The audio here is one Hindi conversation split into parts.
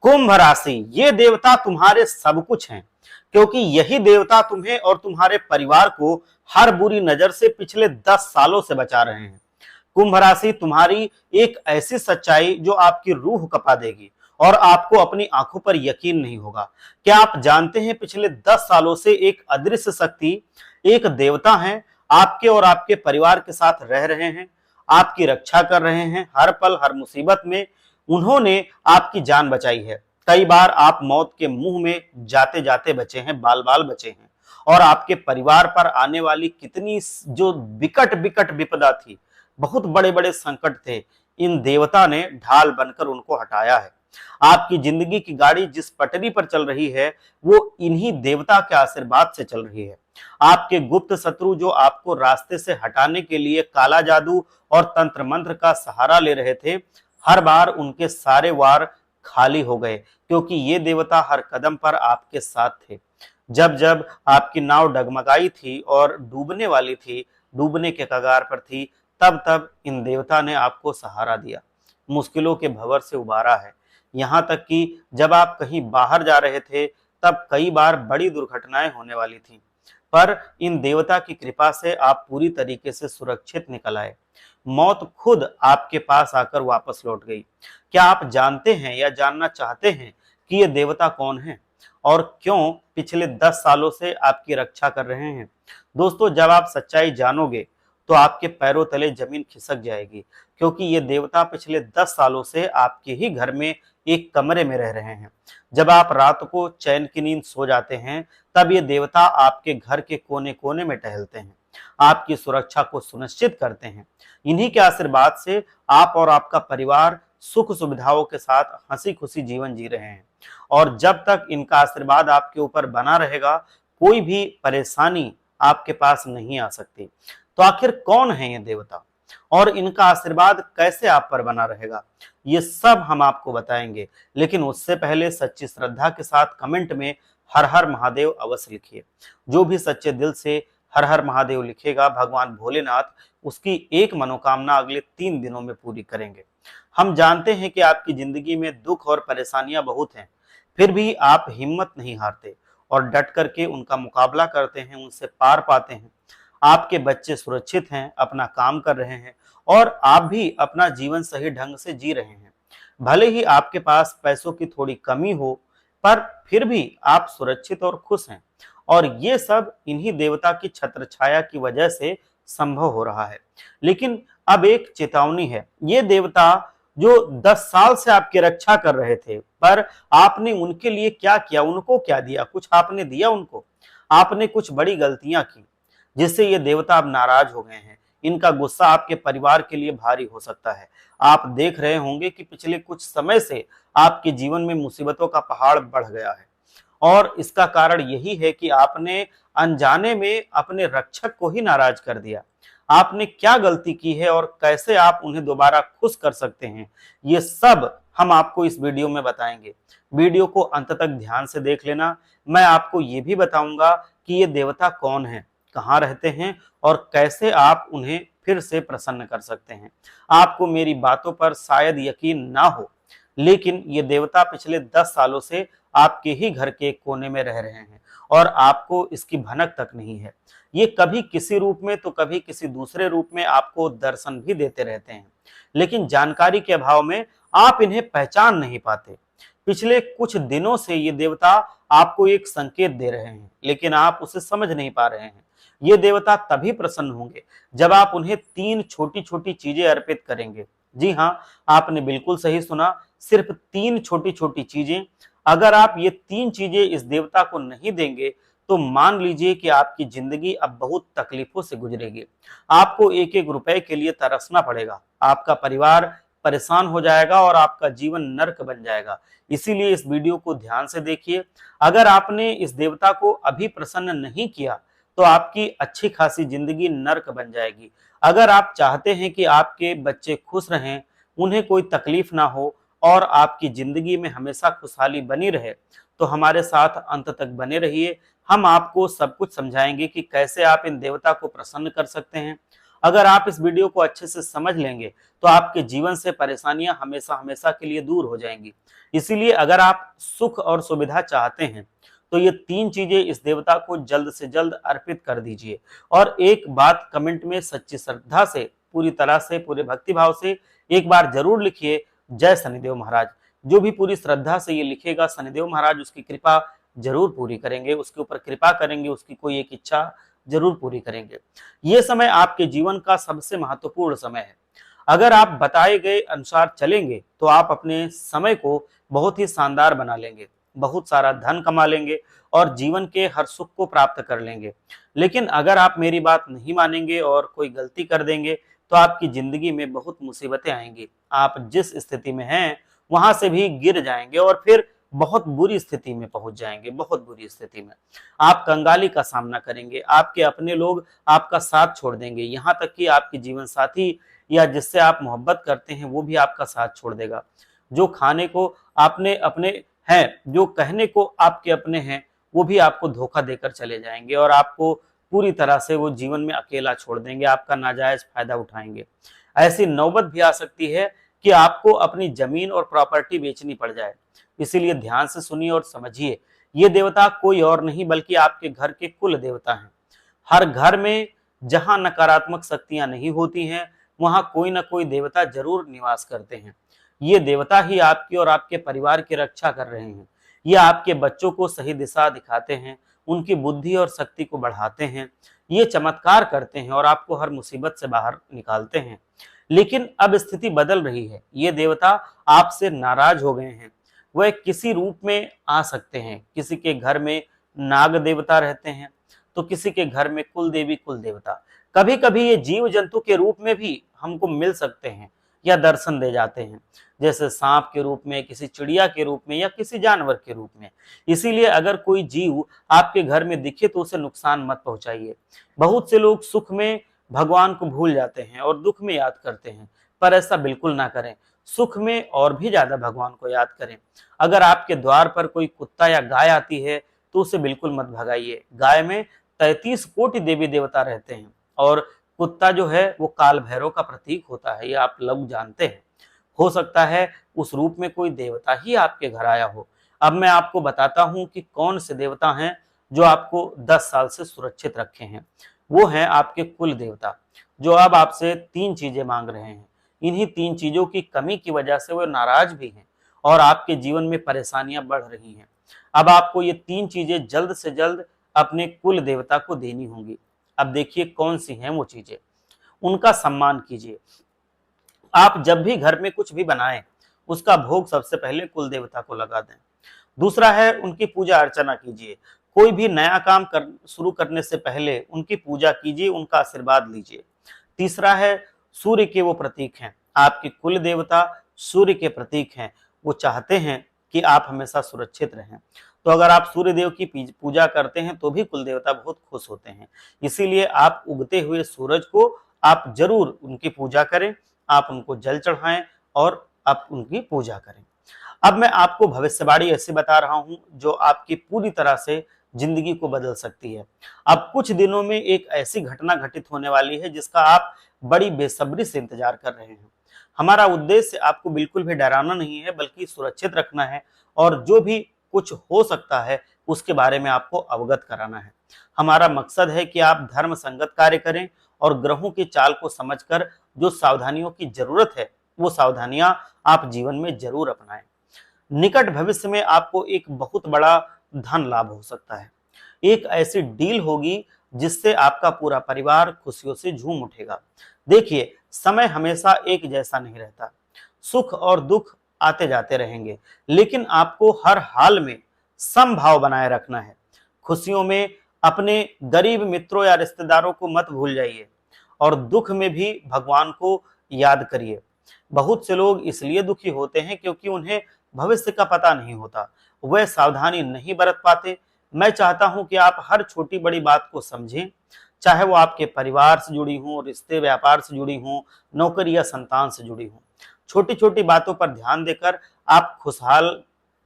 कुंभ राशि, ये देवता तुम्हारे सब कुछ हैं, क्योंकि यही देवता तुम्हें और तुम्हारे परिवार को हर बुरी नजर से पिछले 10 सालों से बचा रहे हैं। कुंभ राशि तुम्हारी एक ऐसी सच्चाई जो आपकी रूह कपा देगी और आपको अपनी आंखों पर यकीन नहीं होगा। क्या आप जानते हैं, पिछले 10 सालों से एक अदृश्य शक्ति, एक देवता है, आपके और आपके परिवार के साथ रह रहे हैं, आपकी रक्षा कर रहे हैं। हर पल हर मुसीबत में उन्होंने आपकी जान बचाई है। कई बार आप मौत के मुंह में जाते जाते बचे हैं, बाल बाल बचे हैं। और आपके परिवार पर आने वाली कितनी जो विकट विकट विपदा थी, बहुत बड़े बड़े संकट थे, इन देवता ने ढाल बनकर उनको हटाया है। आपकी जिंदगी की गाड़ी जिस पटरी पर चल रही है, वो इन्हीं देवता के आशीर्वाद से चल रही है। आपके गुप्त शत्रु जो आपको रास्ते से हटाने के लिए काला जादू और तंत्र मंत्र का सहारा ले रहे थे, हर बार उनके सारे वार खाली हो गए, क्योंकि ये देवता हर कदम पर आपके साथ थे। जब जब आपकी नाव डगमगाई थी और डूबने वाली थी, डूबने के कगार पर थी, तब तब इन देवता ने आपको सहारा दिया, मुश्किलों के भंवर से उबारा है। यहाँ तक कि जब आप कहीं बाहर जा रहे थे, तब कई बार बड़ी दुर्घटनाएं होने वाली थी, पर इन देवता की कृपा से आप पूरी तरीके से सुरक्षित निकल आए। मौत खुद आपके पास आकर वापस लौट गई। क्या आप जानते हैं या जानना चाहते हैं कि ये देवता कौन है और क्यों पिछले 10 सालों से आपकी रक्षा कर रहे हैं? दोस्तों, जब आप सच्चाई जानोगे तो आपके पैरों तले जमीन खिसक जाएगी, क्योंकि ये देवता पिछले 10 सालों से आपके ही घर में एक कमरे में रह रहे हैं। जब आप रात को चैन की नींद सो जाते हैं, तब ये देवता आपके घर के कोने कोने में टहलते हैं, आपकी सुरक्षा को सुनिश्चित करते हैं। इन्हीं के आशीर्वाद से आप और आपका परिवार सुख सुविधाओं के साथ हंसी खुशी जीवन जी रहे हैं। और जब तक इनका आशीर्वाद आपके ऊपर बना रहेगा, कोई भी परेशानी आपके पास नहीं आ सकती। तो आखिर कौन है ये देवता और इनका आशीर्वाद कैसे आप पर बना रहेगा, ये सब हम आपको बताएंगे। लेकिन उससे पहले सच्ची श्रद्धा के साथ कमेंट में हर हर महादेव अवश्य लिखिए। जो भी सच्चे दिल से हर हर महादेव लिखेगा, भगवान भोलेनाथ उसकी एक मनोकामना अगले 3 दिनों में पूरी करेंगे। हम जानते हैं कि आपकी जिंदगी में दुख और परेशानियां बहुत हैं, फिर भी आप हिम्मत नहीं हारते और डट करके उनका मुकाबला करते हैं, उनसे पार पाते हैं। आपके बच्चे सुरक्षित हैं, अपना काम कर रहे हैं और आप भी अपना जीवन सही ढंग से जी रहे हैं। भले ही आपके पास पैसों की थोड़ी कमी हो, पर फिर भी आप सुरक्षित और खुश हैं। और ये सब इन्हीं देवता की छत्र छाया की वजह से संभव हो रहा है। लेकिन अब एक चेतावनी है, ये देवता जो 10 साल से आपकी रक्षा कर रहे थे, पर आपने उनके लिए क्या किया, उनको क्या दिया? कुछ आपने दिया उनको? आपने कुछ बड़ी गलतियां की, जिससे ये देवता अब नाराज हो गए हैं। इनका गुस्सा आपके परिवार के लिए भारी हो सकता है। आप देख रहे होंगे कि पिछले कुछ समय से आपके जीवन में मुसीबतों का पहाड़ बढ़ गया है, और इसका कारण यही है कि आपने अनजाने में अपने रक्षक को ही नाराज कर दिया। आपने क्या गलती की है और कैसे आप उन्हें दोबारा खुश कर सकते हैं, ये सब हम आपको इस वीडियो में बताएंगे। वीडियो को अंत तक ध्यान से देख लेना। मैं आपको ये भी बताऊंगा कि ये देवता कौन है, कहाँ रहते हैं और कैसे आप उन्हें फिर से प्रसन्न कर सकते हैं। आपको मेरी बातों पर शायद यकीन ना हो, लेकिन ये देवता पिछले 10 सालों से आपके ही घर के एक कोने में रह रहे हैं और आपको इसकी भनक तक नहीं है। ये कभी किसी रूप में तो कभी किसी दूसरे रूप में आपको दर्शन भी देते रहते हैं, लेकिन जानकारी के अभाव में आप इन्हें पहचान नहीं पाते। पिछले कुछ दिनों से ये देवता आपको एक संकेत दे रहे हैं, लेकिन आप उसे समझ नहीं पा रहे हैं। ये देवता तभी प्रसन्न होंगे जब आप उन्हें 3 छोटी छोटी चीजें अर्पित करेंगे। जी हाँ, आपने बिल्कुल सही सुना, सिर्फ 3 छोटी छोटी चीजें। अगर आप ये 3 चीजें इस देवता को नहीं देंगे, तो मान लीजिए कि आपकी जिंदगी अब बहुत तकलीफों से गुजरेगी। आपको एक एक रुपए के लिए तरसना पड़ेगा, आपका परिवार परेशान हो जाएगा और आपका जीवन नर्क बन जाएगा। इसीलिए इस वीडियो को ध्यान से देखिए। अगर आपने इस देवता को अभी प्रसन्न नहीं किया, तो आपकी अच्छी खासी जिंदगी नर्क बन जाएगी। अगर आप चाहते हैं कि आपके बच्चे खुश रहें, उन्हें कोई तकलीफ ना हो और आपकी जिंदगी में हमेशा खुशहाली बनी रहे, तो हमारे साथ अंत तक बने रहिए। हम आपको सब कुछ समझाएंगे कि कैसे आप इन देवता को प्रसन्न कर सकते हैं। अगर आप इस वीडियो को अच्छे से समझ लेंगे तो आपके जीवन से परेशानियां हमेशा हमेशा के लिए दूर हो जाएंगी। इसीलिए अगर आप सुख और सुविधा चाहते हैं तो ये 3 चीजें इस देवता को जल्द से जल्द अर्पित कर दीजिए। और एक बात कमेंट में सच्ची श्रद्धा से, पूरी तरह से, पूरे भक्ति भाव से एक बार जरूर लिखिए, जय शनिदेव महाराज। जो भी पूरी श्रद्धा से ये लिखेगा, शनिदेव महाराज उसकी कृपा जरूर पूरी करेंगे, उसके ऊपर कृपा करेंगे, उसकी कोई एक इच्छा जरूर पूरी करेंगे। ये समय आपके जीवन का सबसे महत्वपूर्ण समय है। अगर आप बताए गए अनुसार चलेंगे तो आप अपने समय को बहुत ही शानदार बना लेंगे, बहुत सारा धन कमा लेंगे और जीवन के हर सुख को प्राप्त कर लेंगे। लेकिन अगर आप मेरी बात नहीं मानेंगे और कोई गलती कर देंगे तो आपकी जिंदगी में बहुत मुसीबतें आएंगी। आप जिस स्थिति में हैं वहां से भी गिर जाएंगे और फिर बहुत बुरी स्थिति में पहुंच जाएंगे। बहुत बुरी स्थिति में आप कंगाली का सामना करेंगे, आपके अपने लोग आपका साथ छोड़ देंगे, यहाँ तक कि आपके जीवन साथी या जिससे आप मोहब्बत करते हैं वो भी आपका साथ छोड़ देगा। जो खाने को आपने अपने हैं, जो कहने को आपके अपने हैं, वो भी आपको धोखा देकर चले जाएंगे और आपको पूरी तरह से वो जीवन में अकेला छोड़ देंगे, आपका नाजायज फायदा उठाएंगे। ऐसी नौबत भी आ सकती है कि आपको अपनी जमीन और प्रॉपर्टी बेचनी पड़ जाए। इसीलिए ध्यान से सुनिए और समझिए, ये देवता कोई और नहीं बल्कि आपके घर के कुल देवता हैं। हर घर में जहां नकारात्मक शक्तियां नहीं होती हैं वहां कोई ना कोई देवता जरूर निवास करते हैं। ये देवता ही आपकी और आपके परिवार की रक्षा कर रहे हैं। ये आपके बच्चों को सही दिशा दिखाते हैं, उनकी बुद्धि और शक्ति को बढ़ाते हैं। ये चमत्कार करते हैं और आपको हर मुसीबत से बाहर निकालते हैं। लेकिन अब स्थिति बदल रही है, ये देवता आपसे नाराज हो गए हैं। वह किसी रूप में आ सकते हैं। किसी के घर में नाग देवता रहते हैं तो किसी के घर में कुल देवी कुल देवता। कभी कभी ये जीव जंतु के रूप में भी हमको मिल सकते हैं या दर्शन दे जाते हैं, जैसे सांप के रूप में, किसी चिड़िया के रूप में या किसी जानवर के रूप में। इसीलिए अगर कोई जीव आपके घर में दिखे तो उसे नुकसान मत पहुंचाइए। बहुत से लोग सुख में भगवान को भूल जाते हैं और दुख में याद करते हैं, पर ऐसा बिल्कुल ना करें। सुख में और भी ज्यादा भगवान को याद करें। अगर आपके द्वार पर कोई कुत्ता या गाय आती है तो उसे बिल्कुल मत भगाइए। गाय में 33 कोटि देवी देवता रहते हैं और कुत्ता जो है वो काल भैरव का प्रतीक होता है, ये आप लोग जानते हैं। हो सकता है उस रूप में कोई देवता ही आपके घर आया हो। अब मैं आपको बताता हूं कि कौन से देवता हैं जो आपको 10 साल से सुरक्षित रखे हैं। वो हैं आपके कुल देवता, जो अब आपसे 3 चीजें मांग रहे हैं। इन्हीं 3 चीजों की कमी की वजह से वो नाराज भी हैं और आपके जीवन में परेशानियां बढ़ रही हैं। अब आपको ये 3 चीजें जल्द से जल्द अपने कुल देवता को देनी होंगी। अब देखिए कौन सी हैं वो चीजें। उनका सम्मान कीजिए। आप जब भी घर में कुछ भी बनाएं उसका भोग सबसे पहले कुल देवता को लगा दें। दूसरा है उनकी पूजा अर्चना कीजिए। कोई भी नया काम शुरू करने से पहले उनकी पूजा कीजिए, उनका आशीर्वाद लीजिए। तीसरा है सूर्य के वो प्रतीक हैं, आपके कुल देवता सूर्य के प्रतीक हैं। वो चाहते हैं कि आप हमेशा सुरक्षित रहें। तो अगर आप सूर्य देव की पूजा करते हैं तो भी कुल देवता बहुत खुश होते हैं। इसीलिए आप उगते हुए सूरज को आप जरूर उनकी पूजा करें, आप उनको जल चढ़ाएं और आप उनकी पूजा करें। अब मैं आपको भविष्यवाणी ऐसे बता रहा हूं जो आपकी पूरी तरह से जिंदगी को बदल सकती है। अब कुछ दिनों में एक ऐसी घटना घटित होने वाली है जिसका आप बड़ी बेसब्री से इंतजार कर रहे हैं। हमारा उद्देश्य आपको बिल्कुल भी डराना नहीं है बल्कि सुरक्षित रखना है और जो भी कुछ हो सकता है उसके बारे में आपको अवगत कराना है। हमारा मकसद है कि आप धर्म संगत कार्य करें और ग्रहों की चाल को समझकर जो सावधानियों की जरूरत है वो सावधानियां आप जीवन में जरूर अपनाएं। निकट भविष्य में आपको एक बहुत बड़ा धन लाभ हो सकता है। एक ऐसी डील होगी जिससे आपका पूरा परिवार खुशियों से झूम उठेगा। देखिए, समय हमेशा एक जैसा नहीं रहता। सुख और दुख आते जाते रहेंगे, लेकिन आपको हर हाल में समभाव बनाए रखना है। खुशियों में अपने गरीब मित्रों या रिश्तेदारों को मत भूल जाइए और दुख में भी भगवान को याद करिए। बहुत से लोग इसलिए दुखी होते हैं क्योंकि उन्हें भविष्य का पता नहीं होता, वह सावधानी नहीं बरत पाते। मैं चाहता हूं कि आप हर छोटी बड़ी बात को समझें, चाहे वो आपके परिवार से जुड़ी हो, रिश्ते व्यापार से जुड़ी हो, नौकरी या संतान से जुड़ी हो। छोटी छोटी बातों पर ध्यान देकर आप खुशहाल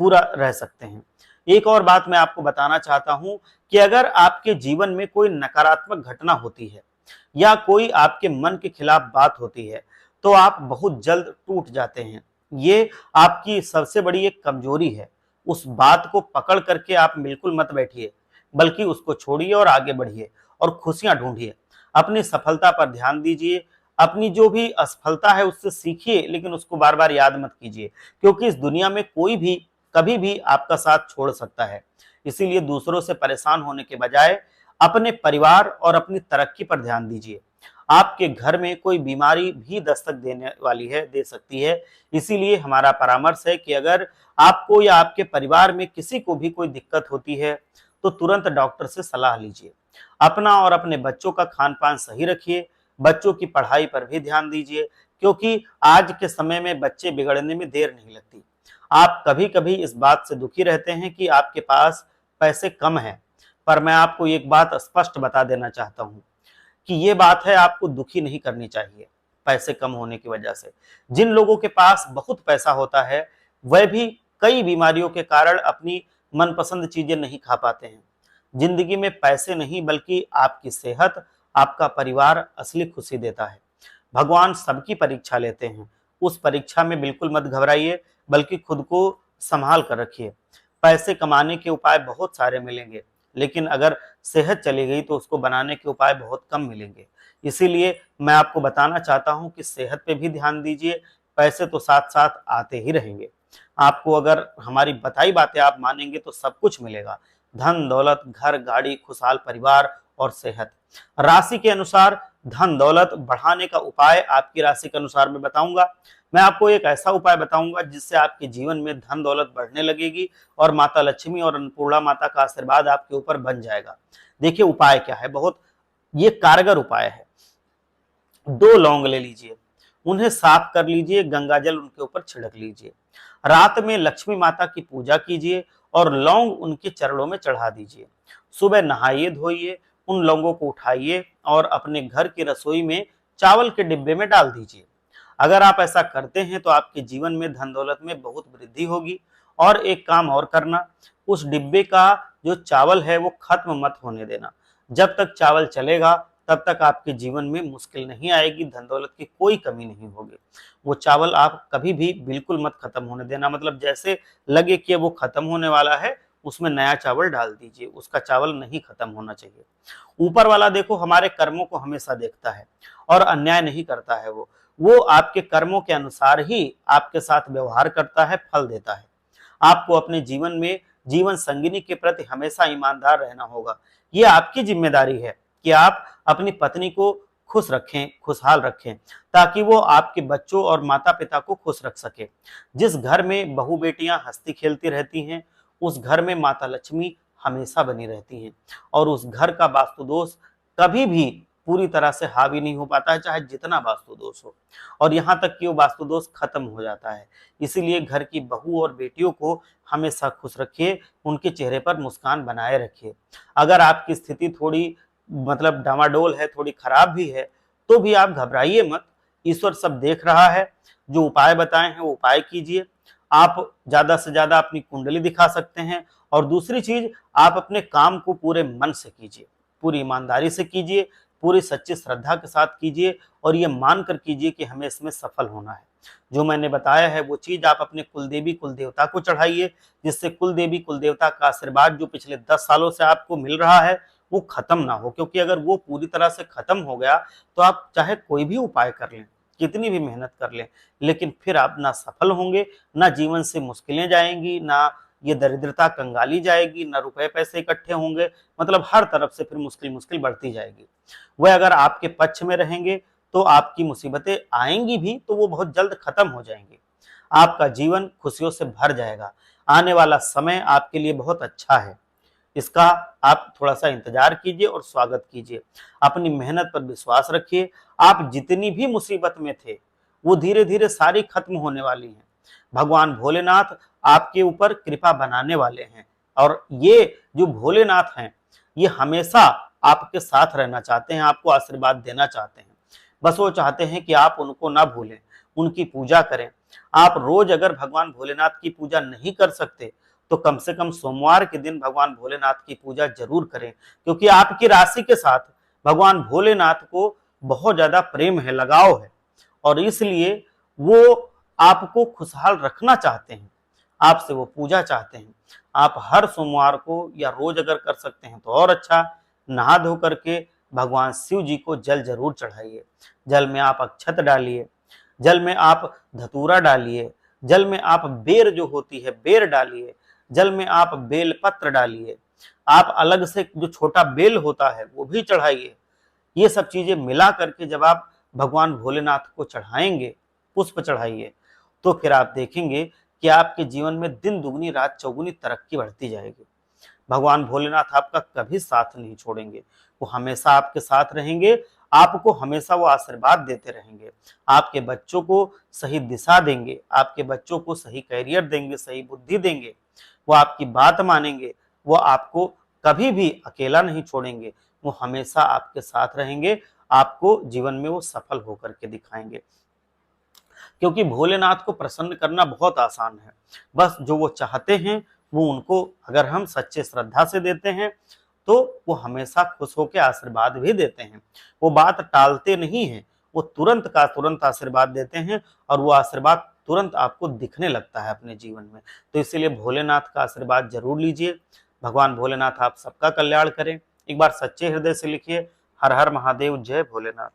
पूरा रह सकते हैं। एक और बात मैं आपको बताना चाहता हूं कि अगर आपके जीवन में कोई नकारात्मक घटना होती है या कोई आपके मन के खिलाफ बात होती है तो आप बहुत जल्द टूट जाते हैं। ये आपकी सबसे बड़ी एक कमजोरी है। उस बात को पकड़ करके आप बिल्कुल मत बैठिए, बल्कि उसको छोड़िए और आगे बढ़िए और खुशियां ढूंढिए। अपनी सफलता पर ध्यान दीजिए। अपनी जो भी असफलता है उससे सीखिए, लेकिन उसको बार बार याद मत कीजिए, क्योंकि इस दुनिया में कोई भी कभी भी आपका साथ छोड़ सकता है। इसीलिए दूसरों से परेशान होने के बजाय अपने परिवार और अपनी तरक्की पर ध्यान दीजिए। आपके घर में कोई बीमारी भी दस्तक देने वाली है, दे सकती है। इसीलिए हमारा परामर्श है कि अगर आपको या आपके परिवार में किसी को भी कोई दिक्कत होती है तो तुरंत डॉक्टर से सलाह लीजिए। अपना और अपने बच्चों का खान पान सही रखिए। बच्चों की पढ़ाई पर भी ध्यान दीजिए, क्योंकि आज के समय में बच्चे बिगड़ने में देर नहीं लगती। आप कभी कभी इस बात से दुखी रहते हैं कि आपके पास पैसे कम है, पर मैं आपको एक बात स्पष्ट बता देना चाहता हूं कि ये बात है, आपको दुखी नहीं करनी चाहिए पैसे कम होने की वजह से। जिन लोगों के पास बहुत पैसा होता है वह भी कई बीमारियों के कारण अपनी मनपसंद चीजें नहीं खा पाते हैं। जिंदगी में पैसे नहीं, बल्कि आपकी सेहत, आपका परिवार असली खुशी देता है। भगवान सबकी परीक्षा लेते हैं। उस परीक्षा में बिल्कुल मत घबराइए, बल्कि खुद को संभाल कर रखिए। पैसे कमाने के उपाय बहुत सारे मिलेंगे, लेकिन अगर सेहत चली गई तो उसको बनाने के उपाय बहुत कम मिलेंगे। इसीलिए मैं आपको बताना चाहता हूं कि सेहत पे भी ध्यान दीजिए। पैसे तो साथ साथ आते ही रहेंगे। आपको अगर हमारी बताई बातें आप मानेंगे तो सब कुछ मिलेगा। धन दौलत, घर गाड़ी, खुशहाल परिवार और सेहत। राशि के अनुसार धन दौलत बढ़ाने का उपाय आपकी राशि के अनुसार मैं बताऊंगा। मैं आपको एक ऐसा उपाय बताऊंगा जिससे आपके जीवन में धन दौलत बढ़ने लगेगी और माता लक्ष्मी और अन्नपूर्णा माता का आशीर्वाद आपके ऊपर बन जाएगा। देखिए उपाय क्या है, बहुत ये कारगर उपाय है। 2 लौंग ले लीजिए, उन्हें साफ कर लीजिए, गंगा जल उनके ऊपर छिड़क लीजिए। रात में लक्ष्मी माता की पूजा कीजिए और लौंग उनके चरणों में चढ़ा दीजिए। सुबह नहाइए धोइए, उन लौंगों को उठाइए और अपने घर की रसोई में चावल के डिब्बे में डाल दीजिए। अगर आप ऐसा करते हैं तो आपके जीवन में धन दौलत में बहुत वृद्धि होगी। और एक काम और करना, उस डिब्बे का जो चावल है वो खत्म मत होने देना। जब तक चावल चलेगा तब तक आपके जीवन में मुश्किल नहीं आएगी, धन दौलत की कोई कमी नहीं होगी। वो चावल आप कभी भी बिल्कुल मत खत्म होने देना। मतलब जैसे लगे कि वो खत्म होने वाला है, उसमें नया चावल डाल दीजिए। उसका चावल नहीं खत्म होना चाहिए। ऊपर वाला देखो हमारे कर्मों को हमेशा देखता है और अन्याय नहीं करता है। वो आपके कर्मों के अनुसार ही आपके साथ व्यवहार करता है, फल देता है। आपको अपने जीवन में जीवन संगिनी के प्रति हमेशा ईमानदार रहना होगा। ये आपकी जिम्मेदारी है कि आप अपनी पत्नी को खुश रखें, खुशहाल रखें, ताकि वो आपके बच्चों और माता पिता को खुश रख सके। जिस घर में बहू बेटियां हंसती खेलती रहती हैं, उस घर में माता लक्ष्मी हमेशा बनी रहती हैं और उस घर का वास्तु दोष कभी भी पूरी तरह से हावी नहीं हो पाता है, चाहे जितना वास्तु दोष हो। और यहाँ तक कि वो वास्तु दोष खत्म हो जाता है। इसीलिए घर की बहू और बेटियों को हमेशा खुश रखिए, उनके चेहरे पर मुस्कान बनाए रखिए। अगर आपकी स्थिति थोड़ी मतलब डामाडोल है, थोड़ी खराब भी है, तो भी आप घबराइए मत। ईश्वर सब देख रहा है। जो उपाय बताए हैं वो उपाय कीजिए। आप ज्यादा से ज्यादा अपनी कुंडली दिखा सकते हैं। और दूसरी चीज, आप अपने काम को पूरे मन से कीजिए, पूरी ईमानदारी से कीजिए, पूरी सच्ची श्रद्धा के साथ कीजिए और ये मान कर कीजिए कि हमें इसमें सफल होना है। जो मैंने बताया है वो चीज आप अपने कुलदेवी कुलदेवता को चढ़ाइए, जिससे कुलदेवी कुलदेवता का आशीर्वाद जो पिछले 10 सालों से आपको मिल रहा है वो खत्म ना हो। क्योंकि अगर वो पूरी तरह से खत्म हो गया तो आप चाहे कोई भी उपाय कर लें, कितनी भी मेहनत कर लें, लेकिन फिर आप ना सफल होंगे, ना जीवन से मुश्किलें जाएंगी, ना ये दरिद्रता कंगाली जाएगी, ना रुपए पैसे इकट्ठे होंगे। मतलब हर तरफ से फिर मुश्किल मुश्किल बढ़ती जाएगी। वह अगर आपके पक्ष में रहेंगे तो आपकी मुसीबतें आएंगी भी तो वो बहुत जल्द खत्म हो जाएंगी। आपका जीवन खुशियों से भर जाएगा। आने वाला समय आपके लिए बहुत अच्छा है। इसका आप थोड़ा सा इंतजार कीजिए और स्वागत कीजिए। अपनी मेहनत पर विश्वास रखिए। आप जितनी भी मुसीबत में थे वो धीरे धीरे सारी खत्म होने वाली हैं। भगवान भोलेनाथ आपके ऊपर कृपा बनाने वाले हैं और ये जो भोलेनाथ हैं ये हमेशा आपके साथ रहना चाहते हैं, आपको आशीर्वाद देना चाहते हैं। बस वो चाहते हैं कि आप उनको ना भूलें, उनकी पूजा करें। आप रोज अगर भगवान भोलेनाथ की पूजा नहीं कर सकते तो कम से कम सोमवार के दिन भगवान भोलेनाथ की पूजा जरूर करें, क्योंकि आपकी राशि के साथ भगवान भोलेनाथ को बहुत ज्यादा प्रेम है, लगाव है, और इसलिए वो आपको खुशहाल रखना चाहते हैं, आपसे वो पूजा चाहते हैं। आप हर सोमवार को या रोज अगर कर सकते हैं तो और अच्छा, नहा धो करके भगवान शिव जी को जल जरूर चढ़ाइए। जल में आप अक्षत डालिए, जल में आप धतूरा डालिए, जल में आप बेर जो होती है बेर डालिए, जल में आप बेल पत्र डालिए, आप अलग से जो छोटा बेल होता है वो भी चढ़ाइए। ये सब चीजें मिला करके जब आप भगवान भोलेनाथ को चढ़ाएंगे, पुष्प चढ़ाइए, तो फिर आप देखेंगे कि आपके जीवन में दिन दुगनी रात चौगुनी तरक्की बढ़ती जाएगी। भगवान भोलेनाथ आपका कभी साथ नहीं छोड़ेंगे, वो हमेशा आपके साथ रहेंगे, आपको हमेशा वो आशीर्वाद देते रहेंगे, आपके बच्चों को सही दिशा देंगे, आपके बच्चों को सही कैरियर देंगे, सही बुद्धि देंगे, वो आपकी बात मानेंगे, वो आपको कभी भी अकेला नहीं छोड़ेंगे, वो हमेशा आपके साथ रहेंगे, आपको जीवन में वो सफल होकर के दिखाएंगे। क्योंकि भोलेनाथ को प्रसन्न करना बहुत आसान है, बस जो वो चाहते हैं वो उनको अगर हम सच्चे श्रद्धा से देते हैं तो वो हमेशा खुश होकर आशीर्वाद भी देते हैं। वो बात टालते नहीं हैं, वो तुरंत का तुरंत आशीर्वाद देते हैं, और वो आशीर्वाद तुरंत आपको दिखने लगता है अपने जीवन में। तो इसीलिए भोलेनाथ का आशीर्वाद जरूर लीजिए। भगवान भोलेनाथ आप सबका कल्याण करें। एक बार सच्चे हृदय से लिखिए, हर हर महादेव, जय भोलेनाथ।